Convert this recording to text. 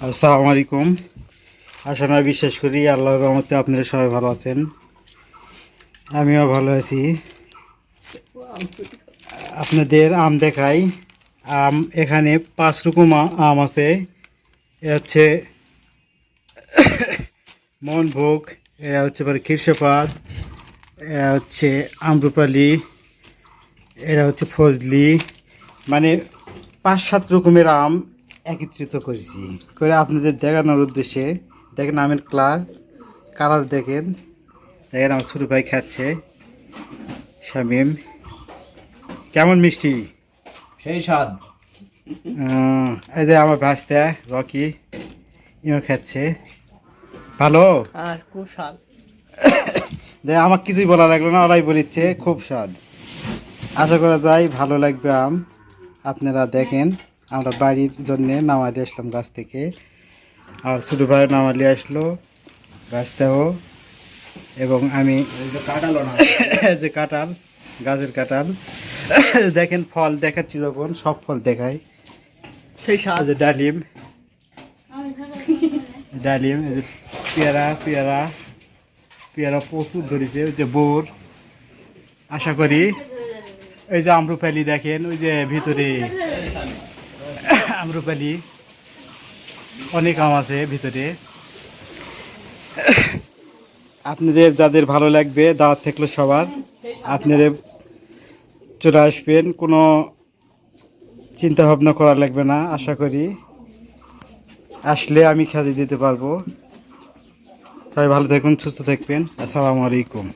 আসসালামু আলাইকুম। আশা নয় বিশ্বাস করি আল্লাহর রহমতে আপনারা সবাই ভালো আছেন, আমিও ভালো আছি। আপনাদের আম দেখাই। আম এখানে 5 রকম আম আছে। এ হচ্ছে মনভোগ, এরা হচ্ছে খিরসপাত, এরা হচ্ছে আম্রপালি, এরা হচ্ছে ফজলি, মানে 5-7 রকমের আম একত্রিত করেছি করে আপনাদের দেখানোর উদ্দেশ্যে। দেখেন আমের কালার দেখেন আমার ছোটো ভাই খাচ্ছে, শামিম। কেমন মিষ্টি, সেই স্বাদ। এই যে আমার ভাস্তা রকি, ইও খাচ্ছে, ভালো। আর খুব স্বাদ। দেখ আমার কিছুই বলা লাগলো না, ওরাই বলিচ্ছে খুব স্বাদ। আশা করা যায় ভালো লাগবে আম। আপনারা দেখেন, আমরা বাড়ির জন্যে নামালি আসলাম গাছ থেকে, আর ছোটো ভাই নামালি আসলো গাছটাও, এবং আমি যে কাঁঠাল, গাছের কাঁঠাল দেখেন, ফল দেখাচ্ছি যখন সব ফল দেখাই। সেই স্বাদ। যে ডালিম, ডালিম, এই যে পেয়ারা, পেয়ারা প্রচুর ধরেছে। ওই যে বোর, আশা করি এই যে আম্রপালি দেখেন, ওই যে ভিতরে আম্রপালি, অনেক আম আছে ভিতরে। আপনাদের যাদের ভালো লাগবে দাওয়াত থাকলো সবার, আপনারা চলে আসবেন, কোনো চিন্তা ভাবনা করা লাগবে না। আশা করি আসলে আমি খেতে দিতে পারবো। তাই ভালো থাকবেন, সুস্থ থাকবেন। আসসালামু আলাইকুম।